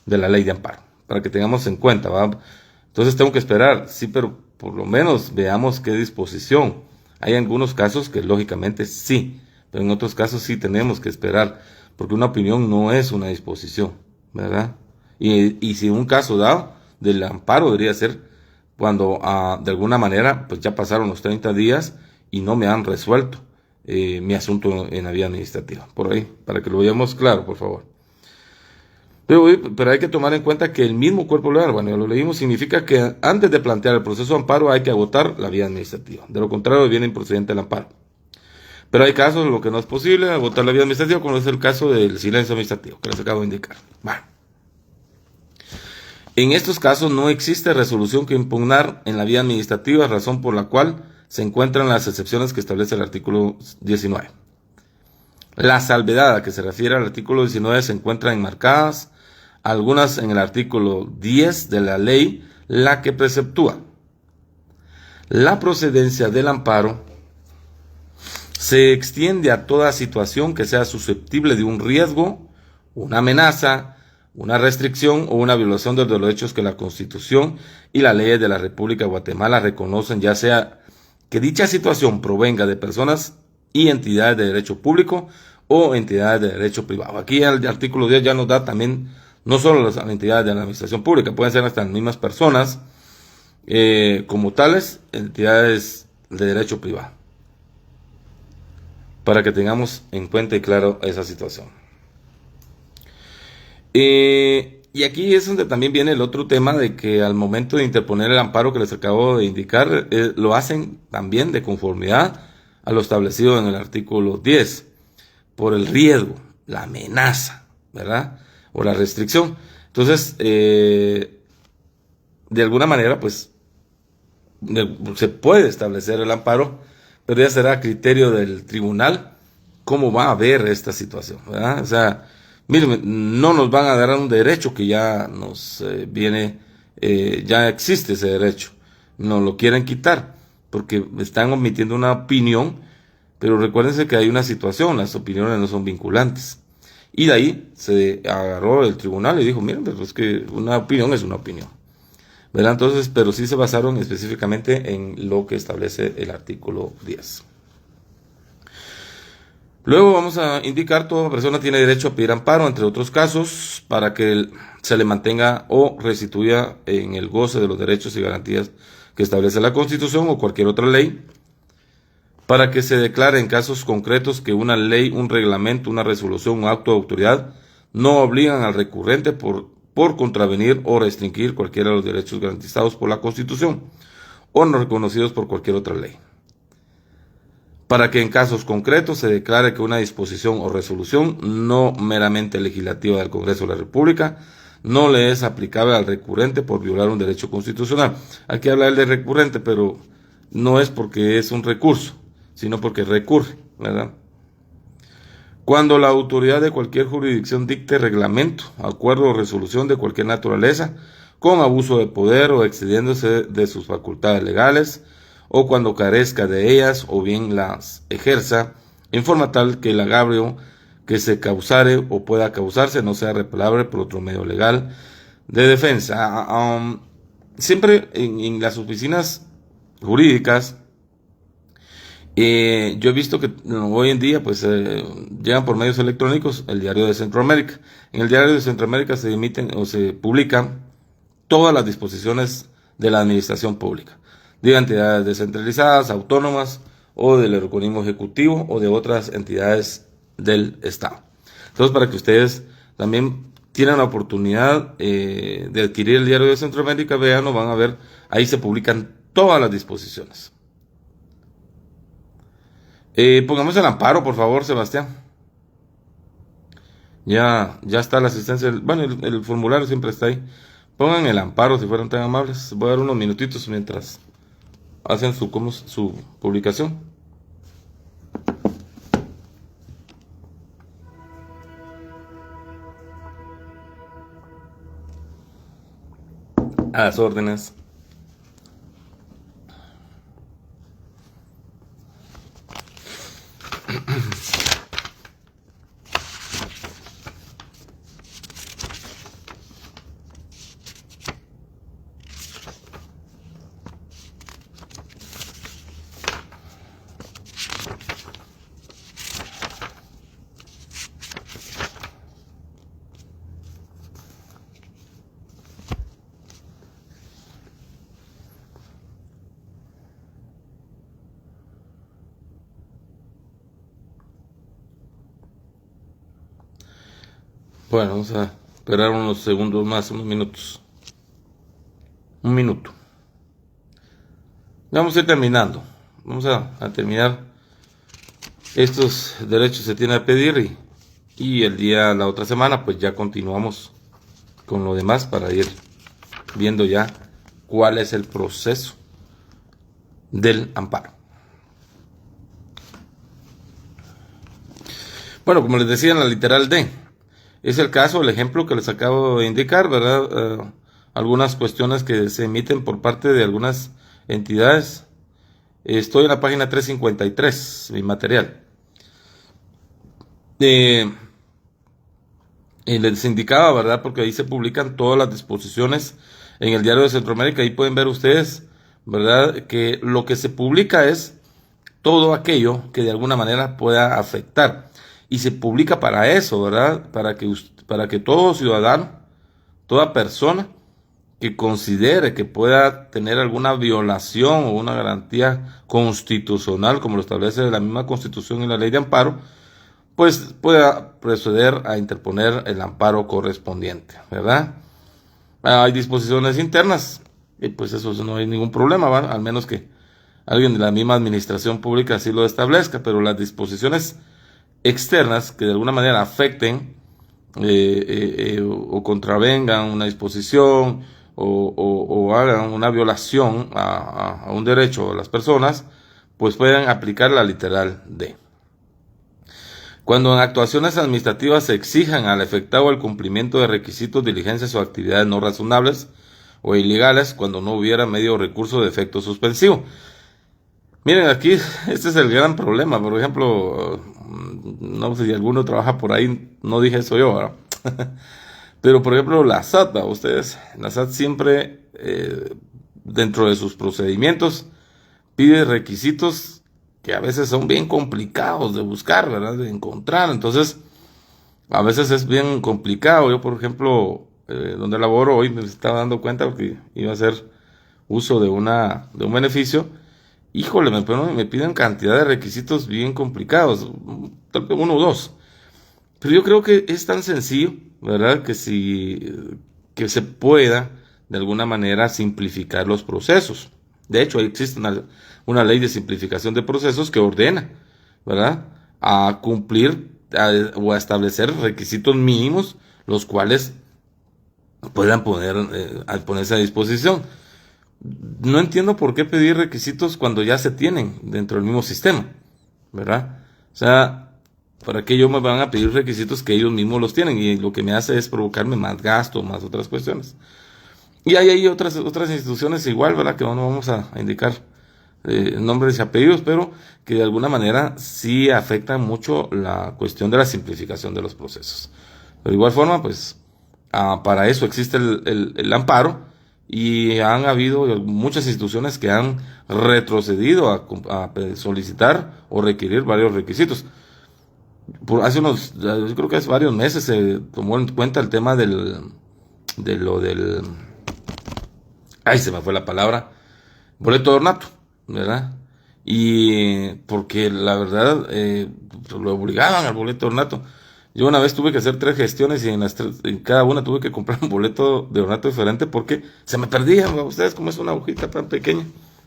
de la Ley de Amparo, para que tengamos en cuenta, ¿va? Entonces tengo que esperar, sí, pero por lo menos veamos qué disposición. Hay algunos casos que lógicamente sí, pero en otros casos sí tenemos que esperar, porque una opinión no es una disposición, ¿verdad? Y si un caso dado del amparo debería ser cuando de alguna manera pues ya pasaron los 30 días y no me han resuelto mi asunto en la vía administrativa. Por ahí, para que lo veamos claro, por favor. Pero hay que tomar en cuenta que el mismo cuerpo legal, bueno, ya lo leímos, significa que antes de plantear el proceso de amparo hay que agotar la vía administrativa. De lo contrario, viene improcedente el amparo. Pero hay casos en los que no es posible agotar la vía administrativa, como es el caso del silencio administrativo, que les acabo de indicar. Bueno. En estos casos no existe resolución que impugnar en la vía administrativa, razón por la cual se encuentran las excepciones que establece el artículo 19. La salvedad a que se refiere al artículo 19 se encuentran enmarcadas algunas en el artículo 10 de la ley, la que preceptúa la procedencia del amparo se extiende a toda situación que sea susceptible de un riesgo, una amenaza, una restricción o una violación de los derechos que la Constitución y las leyes de la República de Guatemala reconocen, ya sea que dicha situación provenga de personas y entidades de derecho público o entidades de derecho privado. Aquí el artículo 10 ya nos da también, no solo las entidades de la administración pública, pueden ser hasta las mismas personas, como tales, entidades de derecho privado, para que tengamos en cuenta y claro esa situación. Y aquí es donde también viene el otro tema de que al momento de interponer el amparo que les acabo de indicar, lo hacen también de conformidad a lo establecido en el artículo 10, por el riesgo, la amenaza, ¿verdad? O la restricción. Entonces, de alguna manera, pues, se puede establecer el amparo, pero ya será a criterio del tribunal cómo va a ver esta situación, ¿verdad? O sea, Miren, no nos van a dar un derecho que ya nos viene, ya existe ese derecho. Nos lo quieren quitar porque están omitiendo una opinión, pero recuérdense que hay una situación, las opiniones no son vinculantes. Y de ahí se agarró el tribunal y dijo, miren, pues es que una opinión es una opinión. ¿Verdad? Entonces, pero sí se basaron específicamente en lo que establece el artículo 10. Luego vamos a indicar, toda persona tiene derecho a pedir amparo, entre otros casos, para que se le mantenga o restituya en el goce de los derechos y garantías que establece la Constitución o cualquier otra ley, para que se declare en casos concretos que una ley, un reglamento, una resolución o acto de autoridad no obligan al recurrente por contravenir o restringir cualquiera de los derechos garantizados por la Constitución o no reconocidos por cualquier otra ley. Para que en casos concretos se declare que una disposición o resolución no meramente legislativa del Congreso de la República no le es aplicable al recurrente por violar un derecho constitucional. Aquí habla él de recurrente, pero no es porque es un recurso, sino porque recurre, ¿verdad? Cuando la autoridad de cualquier jurisdicción dicte reglamento, acuerdo o resolución de cualquier naturaleza, con abuso de poder o excediéndose de sus facultades legales, o cuando carezca de ellas o bien las ejerza en forma tal que el agravio que se causare o pueda causarse no sea repelable por otro medio legal de defensa. Siempre en las oficinas jurídicas, yo he visto que hoy en día pues llegan por medios electrónicos el Diario de Centroamérica. En el Diario de Centroamérica se emiten o se publican todas las disposiciones de la administración pública, de entidades descentralizadas, autónomas, o del organismo ejecutivo, o de otras entidades del Estado. Entonces, para que ustedes también tienen la oportunidad de adquirir el Diario de Centroamérica, vean, van a ver, ahí se publican todas las disposiciones. Pongamos el amparo, por favor, Sebastián. Ya está la asistencia, bueno, el formulario siempre está ahí. Pongan el amparo si fueran tan amables. Voy a dar unos minutitos mientras hacen su publicación. A las órdenes. Bueno, vamos a esperar unos segundos más, unos minutos. Un minuto. Ya vamos a ir terminando. Vamos a terminar. Estos derechos se tienen a pedir y la otra semana pues ya continuamos con lo demás para ir viendo ya cuál es el proceso del amparo. Bueno, como les decía en la literal D, es el caso, el ejemplo que les acabo de indicar, ¿verdad? Algunas cuestiones que se emiten por parte de algunas entidades. Estoy en la página 353, mi material. Y les indicaba, ¿verdad? Porque ahí se publican todas las disposiciones en el Diario de Centroamérica. Ahí pueden ver ustedes, ¿verdad? Que lo que se publica es todo aquello que de alguna manera pueda afectar. Y se publica para eso, ¿verdad? Para que todo ciudadano, toda persona que considere que pueda tener alguna violación o una garantía constitucional, como lo establece la misma Constitución y la Ley de Amparo, pues pueda proceder a interponer el amparo correspondiente, ¿verdad? Hay disposiciones internas, y pues eso no hay ningún problema, ¿verdad? Al menos que alguien de la misma administración pública así lo establezca, pero las disposiciones externas que de alguna manera afecten o contravengan una disposición o hagan una violación a un derecho de las personas, pues pueden aplicar la literal D. Cuando en actuaciones administrativas se exijan al efectuado el cumplimiento de requisitos, diligencias o actividades no razonables o ilegales, cuando no hubiera medio recurso de efecto suspensivo. Miren, aquí este es el gran problema. Por ejemplo, no sé si alguno trabaja por ahí, no dije eso yo, ¿verdad? Pero por ejemplo, la SAT, ¿verdad? La SAT siempre, dentro de sus procedimientos, pide requisitos que a veces son bien complicados de buscar, ¿verdad? De encontrar. Entonces, a veces es bien complicado. Yo, por ejemplo, donde laboro hoy me estaba dando cuenta que iba a hacer uso de un beneficio. Híjole, me piden cantidad de requisitos bien complicados, tal vez uno o dos. Pero yo creo que es tan sencillo, ¿verdad? Que se pueda de alguna manera simplificar los procesos. De hecho, existe una ley de simplificación de procesos que ordena, ¿verdad? A cumplir o a establecer requisitos mínimos, los cuales puedan ponerse a disposición. No entiendo por qué pedir requisitos cuando ya se tienen dentro del mismo sistema, ¿verdad? O sea, ¿para qué me van a pedir requisitos que ellos mismos los tienen? Y lo que me hace es provocarme más gasto, más otras cuestiones. Y hay otras instituciones igual, ¿verdad? Que no vamos a indicar nombres y apellidos, pero que de alguna manera sí afectan mucho la cuestión de la simplificación de los procesos. Pero de igual forma, pues, para eso existe el amparo, y han habido muchas instituciones que han retrocedido a solicitar o requerir varios requisitos. Yo creo que hace varios meses se tomó en cuenta el tema ay, se me fue la palabra, boleto de ornato, ¿verdad? Y porque la verdad, lo obligaban al boleto de ornato. Yo una vez tuve que hacer 3 gestiones y en cada una tuve que comprar un boleto de ornato diferente porque se me perdía, ustedes, como es una agujita tan pequeña,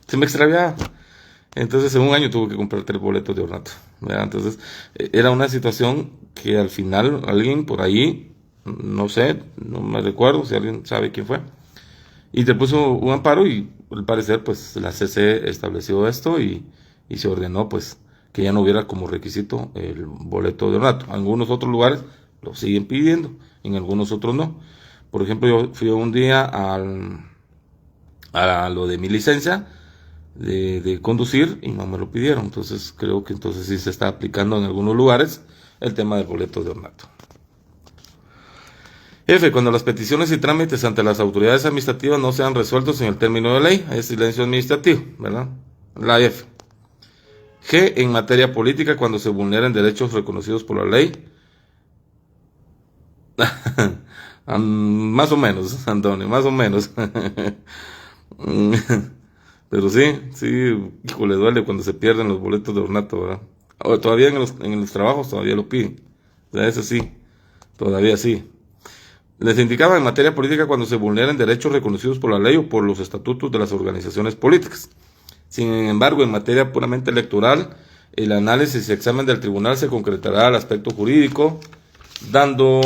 se me extraviaba. Entonces en un año tuve que comprar 3 boletos de ornato, ¿verdad? Entonces era una situación que al final alguien por ahí, no sé, no me recuerdo si alguien sabe quién fue, y te puso un amparo, y al parecer pues la CC estableció esto, y se ordenó pues que ya no hubiera como requisito el boleto de ornato. En algunos otros lugares lo siguen pidiendo, en algunos otros no. Por ejemplo, yo fui un día a lo de mi licencia de conducir y no me lo pidieron. Entonces creo que entonces sí se está aplicando en algunos lugares el tema del boleto de ornato. F. Cuando las peticiones y trámites ante las autoridades administrativas no sean resueltos en el término de ley, es silencio administrativo, ¿verdad? La F. G. En materia política, cuando se vulneren derechos reconocidos por la ley. Más o menos, Antonio, más o menos. Pero sí, híjole, duele cuando se pierden los boletos de ornato, ¿verdad? Todavía en los trabajos todavía lo piden. O sea, eso sí, todavía sí. Les indicaba en materia política cuando se vulneren derechos reconocidos por la ley o por los estatutos de las organizaciones políticas. Sin embargo, en materia puramente electoral, el análisis y examen del tribunal se concretará al aspecto jurídico, dando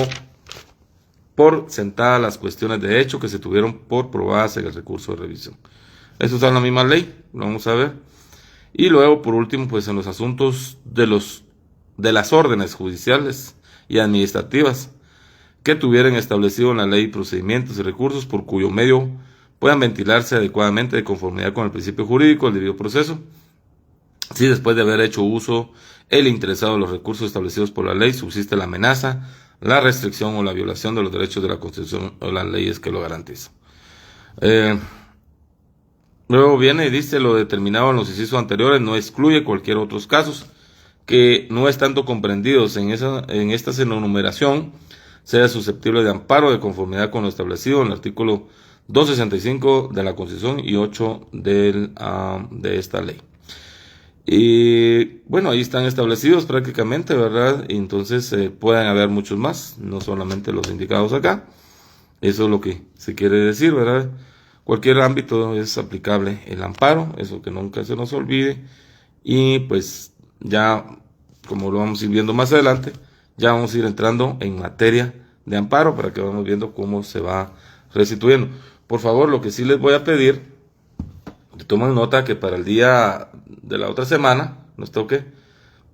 por sentada las cuestiones de hecho que se tuvieron por probadas en el recurso de revisión. Eso está en la misma ley, lo vamos a ver. Y luego, por último, pues en los asuntos de las órdenes judiciales y administrativas que tuvieran establecido en la ley procedimientos y recursos por cuyo medio puedan ventilarse adecuadamente de conformidad con el principio jurídico del debido proceso, si después de haber hecho uso el interesado de los recursos establecidos por la ley subsiste la amenaza, la restricción o la violación de los derechos de la Constitución o las leyes que lo garantizan. Luego viene y dice: lo determinado en los incisos anteriores no excluye cualquier otros casos que no estando comprendidos en esta enumeración sea susceptible de amparo de conformidad con lo establecido en el artículo 265 de la Constitución y 8 de esta ley. Y bueno, ahí están establecidos prácticamente, ¿verdad? Y entonces pueden haber muchos más, no solamente los indicados acá. Eso es lo que se quiere decir, ¿verdad? Cualquier ámbito es aplicable el amparo, eso que nunca se nos olvide. Y pues ya, como lo vamos a ir viendo más adelante, ya vamos a ir entrando en materia de amparo para que vamos viendo cómo se va restituyendo. Por favor, lo que sí les voy a pedir, que tomen nota que para el día de la otra semana nos toque,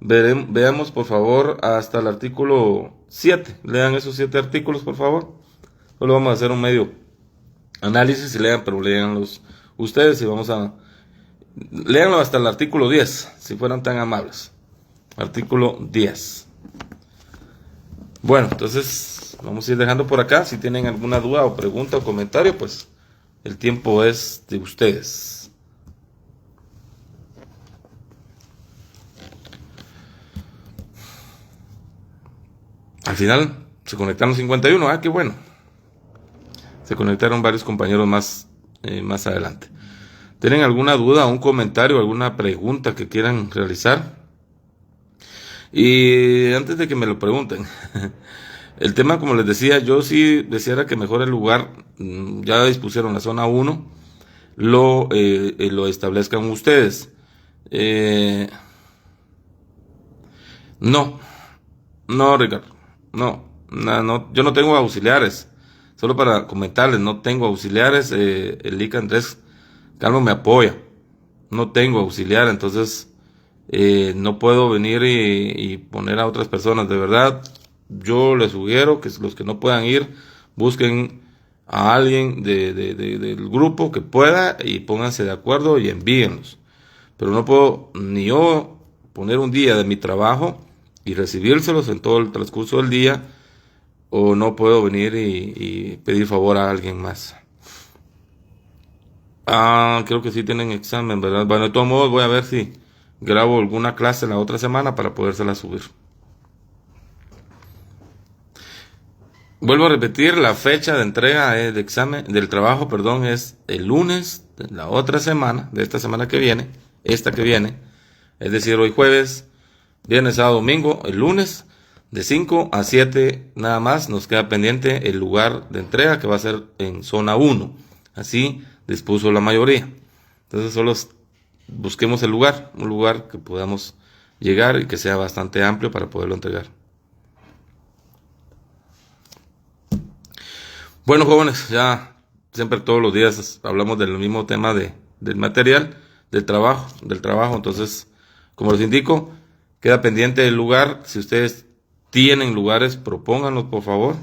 Veamos por favor hasta el artículo 7. Lean esos 7 artículos por favor. Solo vamos a hacer un medio análisis y lean, pero leanlos ustedes y vamos a... Leanlo hasta el artículo 10, si fueran tan amables. Artículo 10. Bueno, entonces vamos a ir dejando por acá. Si tienen alguna duda o pregunta o comentario, pues el tiempo es de ustedes. Al final se conectaron 51. Ah, qué bueno. Se conectaron varios compañeros más adelante. ¿Tienen alguna duda, un comentario, alguna pregunta que quieran realizar? Y antes de que me lo pregunten, el tema, como les decía, yo sí deseara que mejore el lugar. Ya dispusieron la zona 1, lo establezcan ustedes. No, no, Ricardo, no, yo no tengo auxiliares. Solo para comentarles, no tengo auxiliares. El ICA Andrés Calvo me apoya. No tengo auxiliar, entonces no puedo venir y poner a otras personas. De verdad, yo les sugiero que los que no puedan ir, busquen a alguien del grupo que pueda y pónganse de acuerdo y envíenlos. Pero no puedo ni yo poner un día de mi trabajo y recibírselos en todo el transcurso del día, o no puedo venir y pedir favor a alguien más. Creo que sí tienen examen, ¿verdad? Bueno, de todos modos voy a ver si grabo alguna clase la otra semana para podérsela subir. Vuelvo a repetir, la fecha de entrega del examen, del trabajo, perdón, es el lunes de la otra semana, de esta semana que viene, esta que viene, es decir, hoy jueves, viernes, sábado, domingo, el lunes, de 5 a 7 nada más, nos queda pendiente el lugar de entrega que va a ser en zona 1. Así dispuso la mayoría. Entonces solo busquemos el lugar, un lugar que podamos llegar y que sea bastante amplio para poderlo entregar. Bueno, jóvenes, ya siempre todos los días hablamos del mismo tema del material, del trabajo. Entonces, como les indico, queda pendiente el lugar. Si ustedes tienen lugares, propónganlos por favor,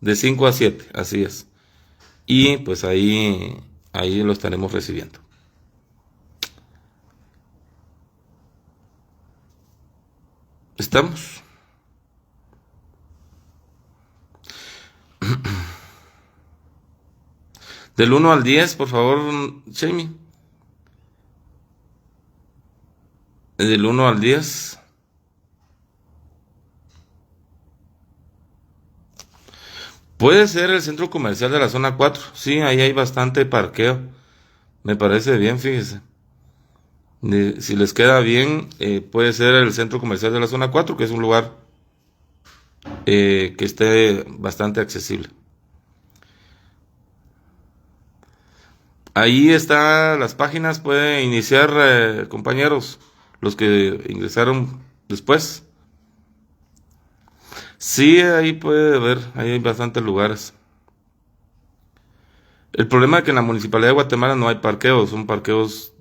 de 5 a 7, así es. Y pues ahí lo estaremos recibiendo. ¿Estamos? Del 1 al 10, por favor, Jamie. Del 1 al 10. Puede ser el centro comercial de la zona 4. Sí, ahí hay bastante parqueo. Me parece bien, fíjese. Si les queda bien, puede ser el centro comercial de la zona 4, que es un lugar que esté bastante accesible. Ahí están las páginas, pueden iniciar, compañeros, los que ingresaron después. Sí, ahí puede ver, ahí hay bastantes lugares. El problema es que en la Municipalidad de Guatemala no hay parqueos, son parqueos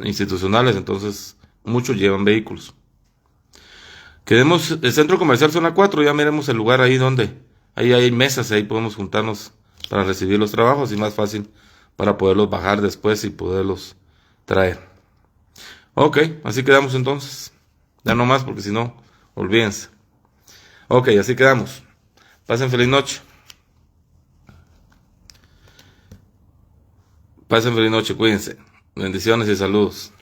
institucionales, entonces muchos llevan vehículos. Quedemos el centro comercial zona 4, ya miremos el lugar ahí donde, ahí hay mesas, ahí podemos juntarnos para recibir los trabajos y más fácil para poderlos bajar después y poderlos traer. Ok, así quedamos entonces. Ya no más porque si no, olvídense. Ok, así quedamos. Pasen feliz noche. Pasen feliz noche, cuídense. Bendiciones y saludos.